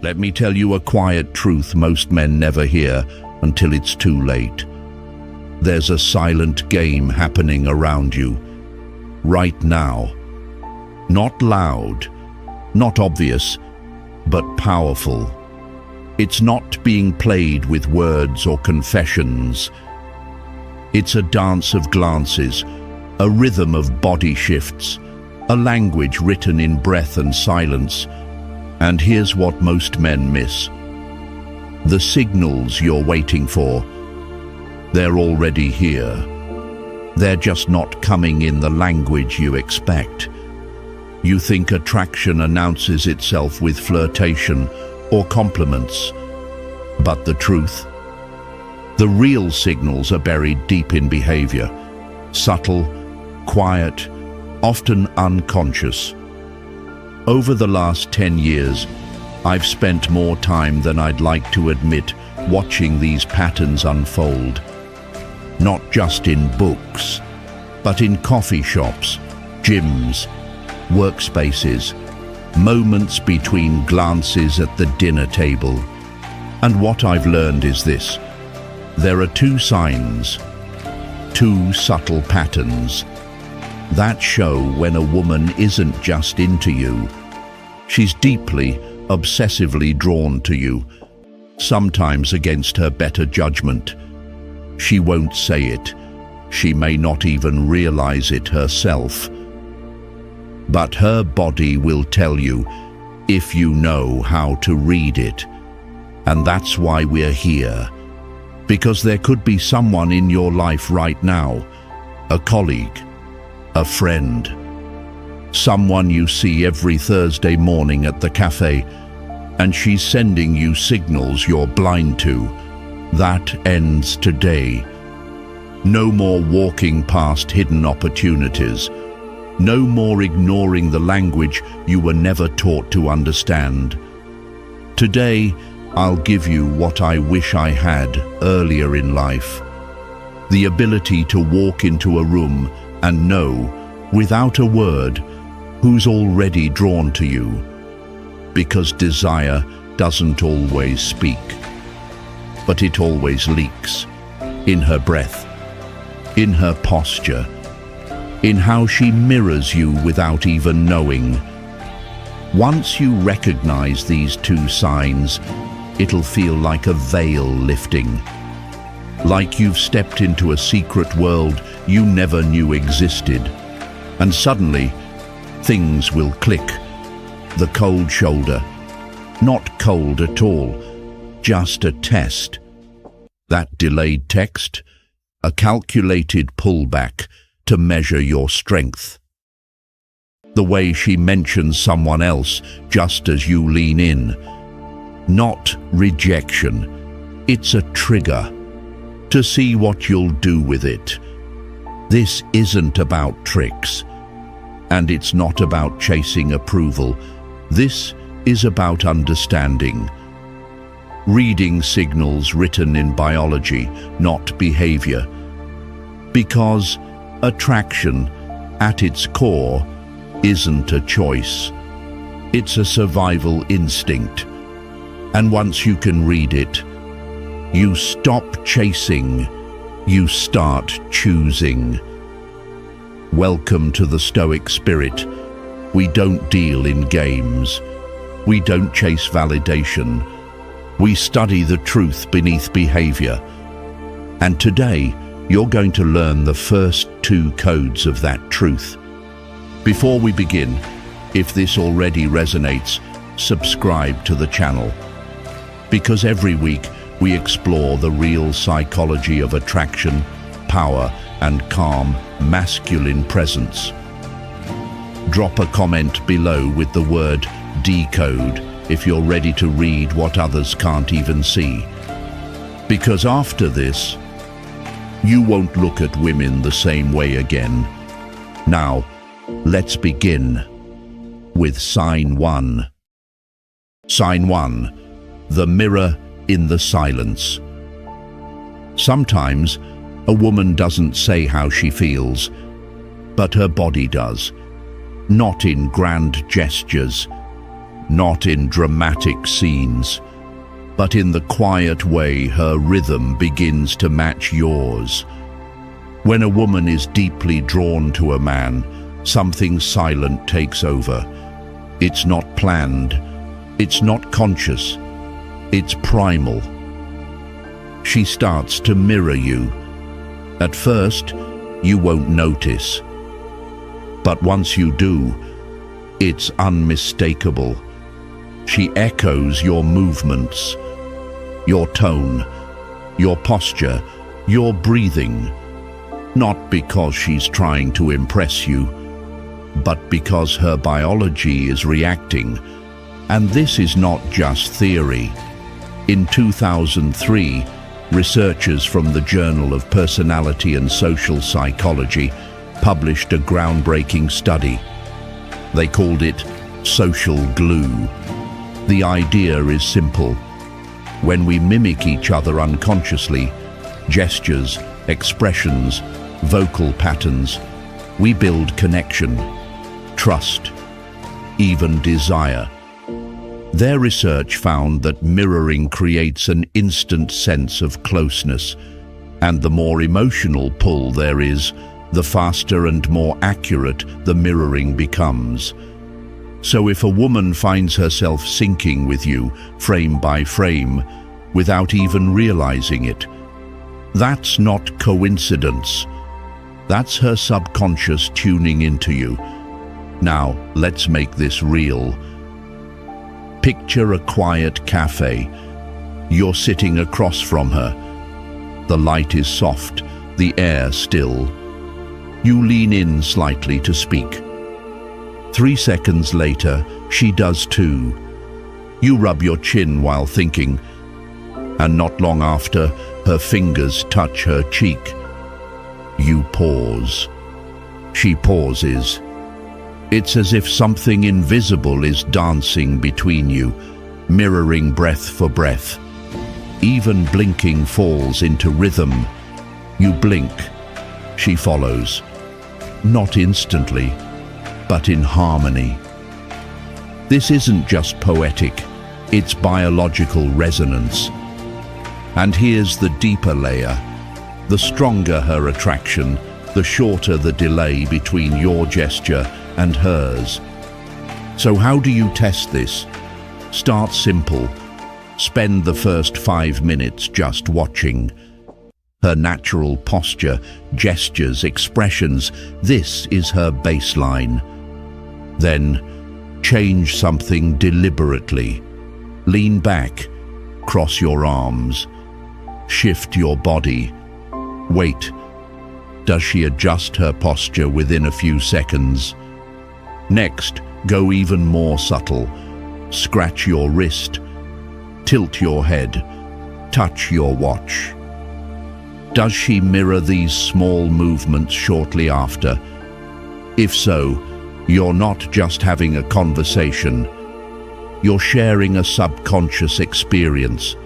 Let me tell you a quiet truth most men never hear until it's too late. There's a silent game happening around you, right now. Not loud, not obvious, but powerful. It's not being played with words or confessions. It's a dance of glances, a rhythm of body shifts, a language written in breath and silence. And here's what most men miss. The signals you're waiting for, they're already here. They're just not coming in the language you expect. You think attraction announces itself with flirtation or compliments. But the truth? The real signals are buried deep in behavior. Subtle, quiet, often unconscious. Over the last 10 years, I've spent more time than I'd like to admit watching these patterns unfold. Not just in books, but in coffee shops, gyms, workspaces, moments between glances at the dinner table. And what I've learned is this: there are two signs, two subtle patterns, that show when a woman isn't just into you. She's deeply, obsessively drawn to you, sometimes against her better judgment. She won't say it. She may not even realize it herself. But her body will tell you if you know how to read it. And that's why we're here. Because there could be someone in your life right now, a colleague, a friend, someone you see every Thursday morning at the cafe, and she's sending you signals you're blind to. That ends today. No more walking past hidden opportunities. No more ignoring the language you were never taught to understand. Today, I'll give you what I wish I had earlier in life. The ability to walk into a room and know, without a word, who's already drawn to you. Because desire doesn't always speak, but it always leaks, in her breath, in her posture, in how she mirrors you without even knowing. Once you recognize these two signs, it'll feel like a veil lifting, like you've stepped into a secret world you never knew existed. And suddenly, things will click. The cold shoulder, not cold at all, just a test. That delayed text, a calculated pullback to measure your strength. The way she mentions someone else just as you lean in. Not rejection, it's a trigger to see what you'll do with it. This isn't about tricks, and it's not about chasing approval. This is about understanding. Reading signals written in biology, not behavior. Because attraction, at its core, isn't a choice. It's a survival instinct. And once you can read it, you stop chasing, you start choosing. Welcome to the Stoic spirit. We don't deal in games. We don't chase validation. We study the truth beneath behavior. And today, you're going to learn the first two codes of that truth. Before we begin, if this already resonates, subscribe to the channel. Because every week, we explore the real psychology of attraction, power, and calm, masculine presence. Drop a comment below with the word decode if you're ready to read what others can't even see. Because after this, you won't look at women the same way again. Now, let's begin with sign 1. Sign 1. The mirror in the silence. Sometimes, a woman doesn't say how she feels, but her body does. Not in grand gestures, not in dramatic scenes, but in the quiet way her rhythm begins to match yours. When a woman is deeply drawn to a man, something silent takes over. It's not planned, it's not conscious, it's primal. She starts to mirror you. At first, you won't notice. But once you do, it's unmistakable. She echoes your movements, your tone, your posture, your breathing, not because she's trying to impress you, but because her biology is reacting. And this is not just theory. In 2003, researchers from the Journal of Personality and Social Psychology published a groundbreaking study. They called it social glue. The idea is simple. When we mimic each other unconsciously, gestures, expressions, vocal patterns, we build connection, trust, even desire. Their research found that mirroring creates an instant sense of closeness, and the more emotional pull there is, the faster and more accurate the mirroring becomes. So if a woman finds herself syncing with you, frame by frame, without even realizing it, that's not coincidence. That's her subconscious tuning into you. Now, let's make this real. Picture a quiet cafe. You're sitting across from her. The light is soft, the air still. You lean in slightly to speak. 3 seconds later, she does too. You rub your chin while thinking, and not long after, her fingers touch her cheek. You pause. She pauses. It's as if something invisible is dancing between you, mirroring breath for breath. Even blinking falls into rhythm. You blink. She follows. Not instantly, but in harmony. This isn't just poetic, it's biological resonance. And here's the deeper layer. The stronger her attraction, the shorter the delay between your gesture and hers. So how do you test this? Start simple. Spend the first 5 minutes just watching. Her natural posture, gestures, expressions, this is her baseline. Then, change something deliberately. Lean back, cross your arms, shift your body. Wait. Does she adjust her posture within a few seconds? Next, go even more subtle. Scratch your wrist, tilt your head, touch your watch. Does she mirror these small movements shortly after? If so, you're not just having a conversation, you're sharing a subconscious experience.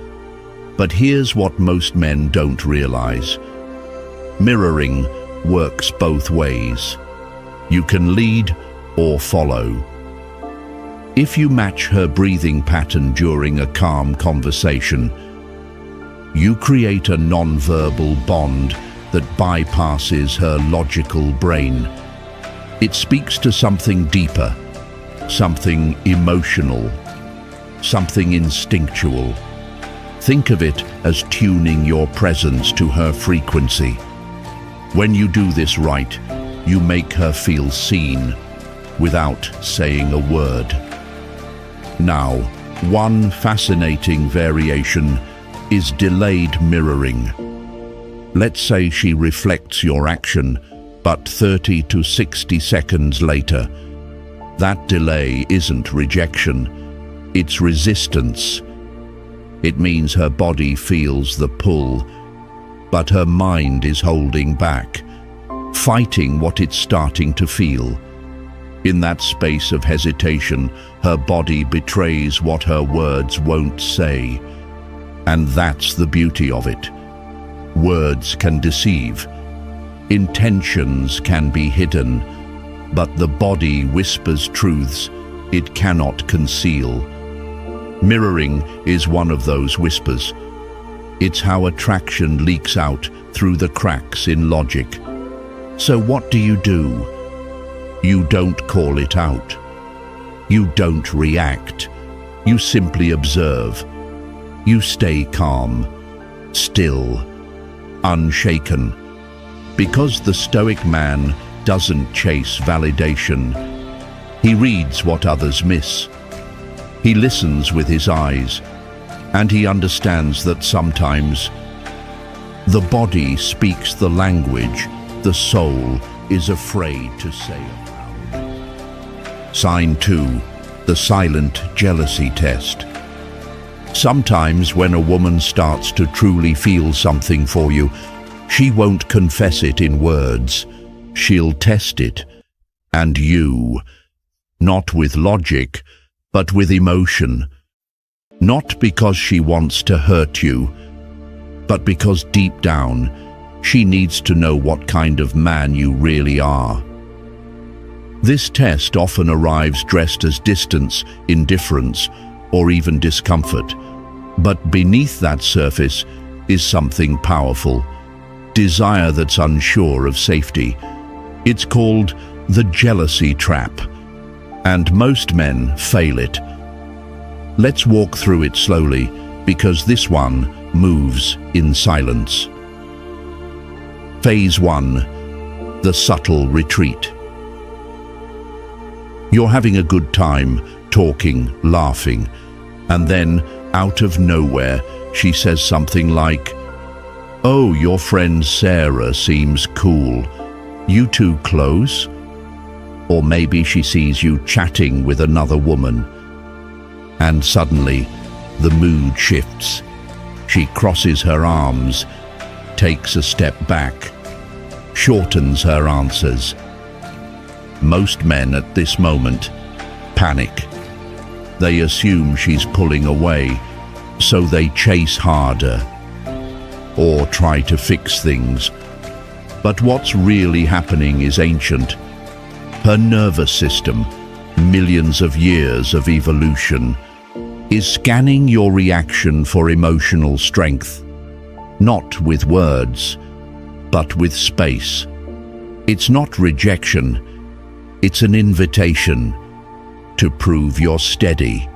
But here's what most men don't realize. Mirroring works both ways. You can lead or follow. If you match her breathing pattern during a calm conversation, you create a non-verbal bond that bypasses her logical brain. It speaks to something deeper, something emotional, something instinctual. Think of it as tuning your presence to her frequency. When you do this right, you make her feel seen without saying a word. Now, one fascinating variation is delayed mirroring. Let's say she reflects your action, but 30 to 60 seconds later. That delay isn't rejection, it's resistance. It means her body feels the pull, but her mind is holding back, fighting what it's starting to feel. In that space of hesitation, her body betrays what her words won't say. And that's the beauty of it. Words can deceive. Intentions can be hidden. But the body whispers truths it cannot conceal. Mirroring is one of those whispers. It's how attraction leaks out through the cracks in logic. So what do? You don't call it out. You don't react. You simply observe. You stay calm, still, unshaken. Because the Stoic man doesn't chase validation. He reads what others miss. He listens with his eyes, and he understands that sometimes the body speaks the language the soul is afraid to say aloud. Sign 2, the silent jealousy test. Sometimes when a woman starts to truly feel something for you, she won't confess it in words. She'll test it. And you, not with logic, but with emotion. Not because she wants to hurt you, but because deep down, she needs to know what kind of man you really are. This test often arrives dressed as distance, indifference, or even discomfort. But beneath that surface is something powerful, desire that's unsure of safety. It's called the jealousy trap, and most men fail it. Let's walk through it slowly, because this one moves in silence. Phase 1, the subtle retreat. You're having a good time, talking, laughing, and then, out of nowhere, she says something like, "Oh, your friend Sarah seems cool. You two close?" Or maybe she sees you chatting with another woman. And suddenly, the mood shifts. She crosses her arms, takes a step back, shortens her answers. Most men at this moment panic. They assume she's pulling away, so they chase harder or try to fix things. But what's really happening is ancient. Her nervous system, millions of years of evolution, is scanning your reaction for emotional strength, not with words, but with space. It's not rejection, it's an invitation to prove you're steady.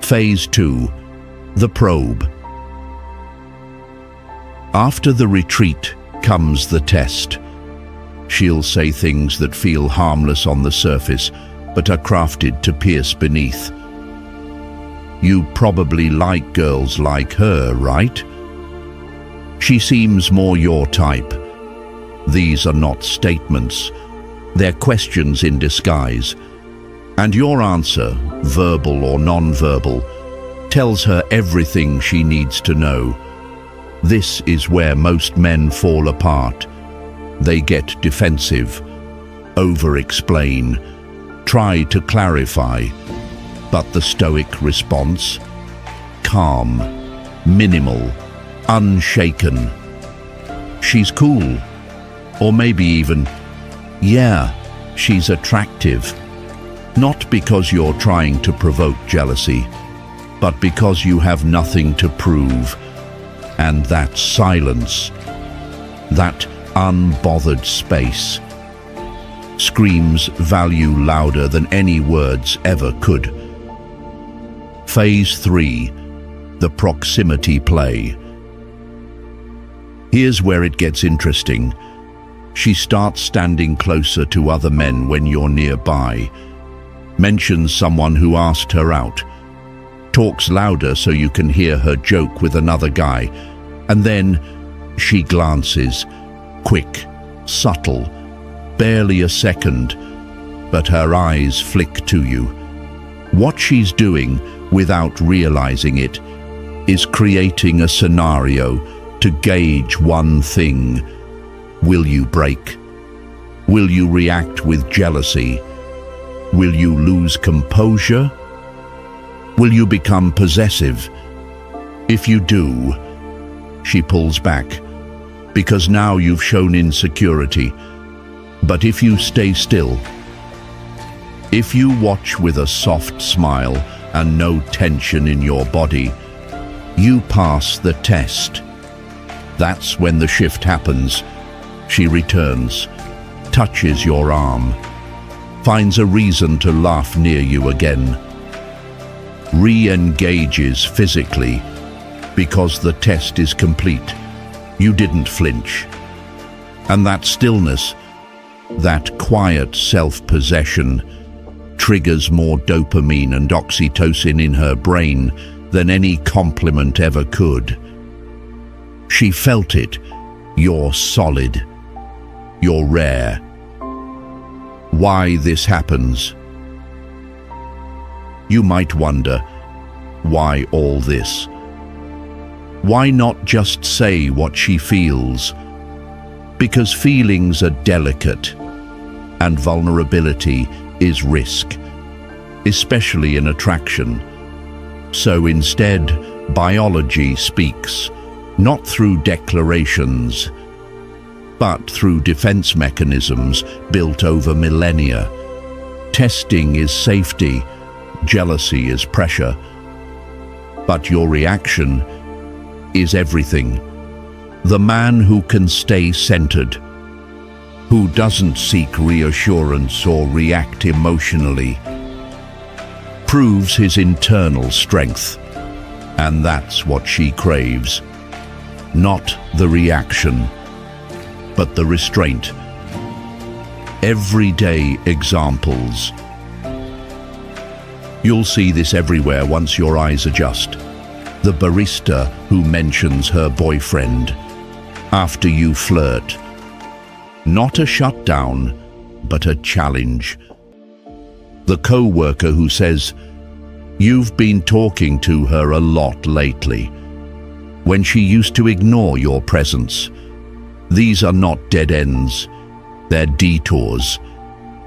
Phase 2, the probe. After the retreat comes the test. She'll say things that feel harmless on the surface, but are crafted to pierce beneath. You probably like girls like her, right? She seems more your type. These are not statements. They're questions in disguise. And your answer, verbal or non-verbal, tells her everything she needs to know. This is where most men fall apart. They get defensive, over-explain, try to clarify, but the Stoic response? Calm, minimal, unshaken. She's cool. Or maybe even, yeah, she's attractive. Not because you're trying to provoke jealousy, but because you have nothing to prove. And that silence, that unbothered space, screams value louder than any words ever could. Phase 3, the proximity play. Here's where it gets interesting. She starts standing closer to other men when you're nearby, mentions someone who asked her out, talks louder so you can hear her joke with another guy, and then she glances, quick, subtle, barely a second, but her eyes flick to you. What she's doing, without realizing it, is creating a scenario to gauge one thing. Will you break? Will you react with jealousy? Will you lose composure? Will you become possessive? If you do, she pulls back, because now you've shown insecurity. But if you stay still, If you watch with a soft smile and no tension in your body, you pass the test. That's when the shift happens. She returns, touches your arm, finds a reason to laugh near you again, re-engages physically because the test is complete. You didn't flinch. And that stillness, that quiet self-possession, triggers more dopamine and oxytocin in her brain than any compliment ever could. She felt it. You're solid. You're rare. Why this happens? You might wonder, why all this? Why not just say what she feels? Because feelings are delicate, and vulnerability is risk, especially in attraction. So instead, biology speaks, not through declarations, but through defense mechanisms built over millennia. Testing is safety, jealousy is pressure, but your reaction is everything. The man who can stay centered, who doesn't seek reassurance or react emotionally, proves his internal strength. And that's what she craves. Not the reaction, but the restraint. Everyday examples. You'll see this everywhere once your eyes adjust. The barista who mentions her boyfriend after you flirt. Not a shutdown, but a challenge. The co-worker who says, "You've been talking to her a lot lately," when she used to ignore your presence. These are not dead ends, they're detours,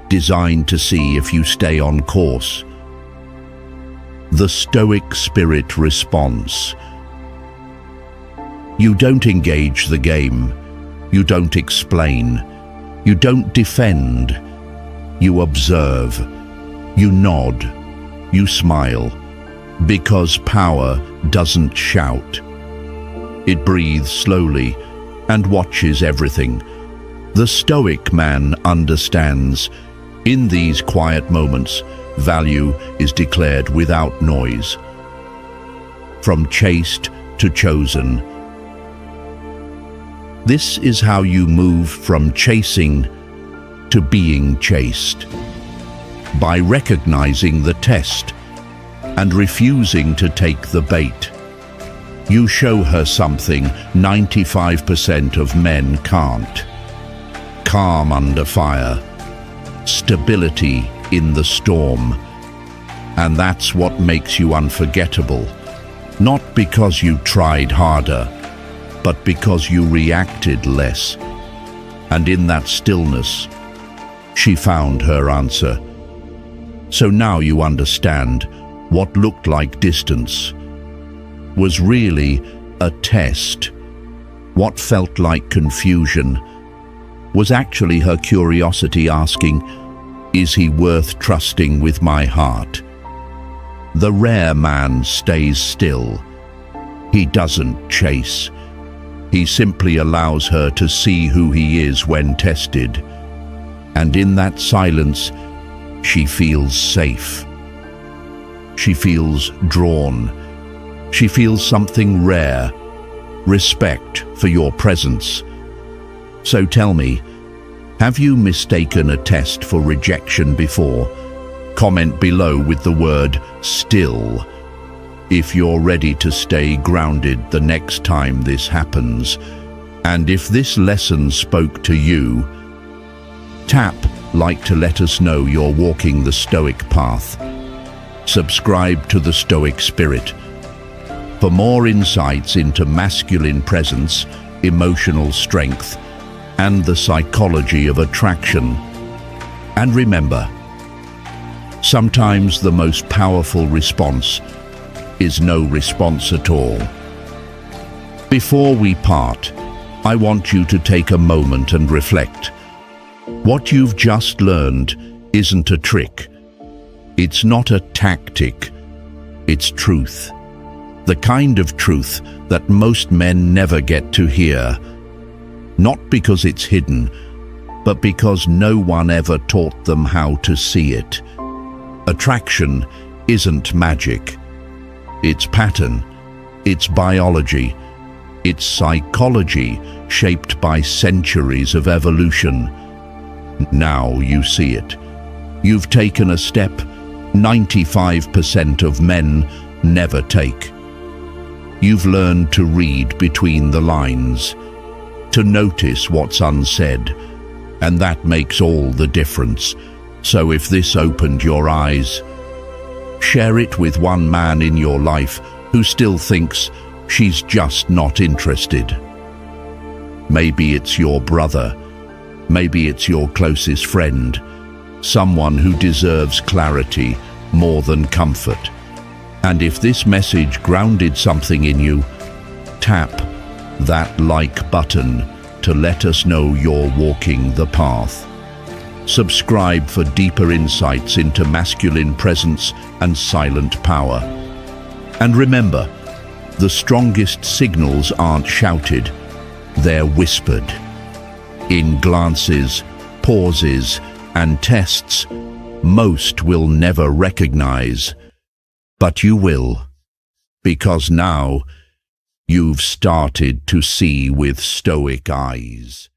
designed to see if you stay on course. The Stoic spirit response. You don't engage the game, you don't explain, you don't defend, you observe, you nod, you smile, because power doesn't shout. It breathes slowly and watches everything. The Stoic man understands, in these quiet moments, value is declared without noise. From chaste to chosen. This is how you move from chasing to being chased. By recognizing the test and refusing to take the bait. You show her something 95% of men can't. Calm under fire. Stability in the storm. And that's what makes you unforgettable. Not because you tried harder, but because you reacted less. And in that stillness, she found her answer. So now you understand what looked like distance was really a test. What felt like confusion was actually her curiosity asking, is he worth trusting with my heart? The rare man stays still. He doesn't chase. He simply allows her to see who he is when tested. And in that silence, she feels safe. She feels drawn. She feels something rare, respect for your presence. So tell me, have you mistaken a test for rejection before? Comment below with the word still if you're ready to stay grounded the next time this happens. And if this lesson spoke to you, tap like to let us know you're walking the Stoic path. Subscribe to the Stoic Spirit for more insights into masculine presence, emotional strength, and the psychology of attraction. And remember, sometimes the most powerful response is no response at all. Before we part, I want you to take a moment and reflect. What you've just learned isn't a trick, It's not a tactic, it's truth. The kind of truth that most men never get to hear. Not because it's hidden, but because no one ever taught them how to see it. Attraction isn't magic. It's pattern, it's biology, it's psychology shaped by centuries of evolution. Now you see it. You've taken a step 95% of men never take. You've learned to read between the lines, to notice what's unsaid, and that makes all the difference. So if this opened your eyes, share it with one man in your life who still thinks she's just not interested. Maybe it's your brother, maybe it's your closest friend, someone who deserves clarity more than comfort. And if this message grounded something in you, tap that like button to let us know you're walking the path. Subscribe for deeper insights into masculine presence and silent power. And remember, the strongest signals aren't shouted, they're whispered. In glances, pauses, and tests most will never recognize. But you will, because now you've started to see with Stoic eyes.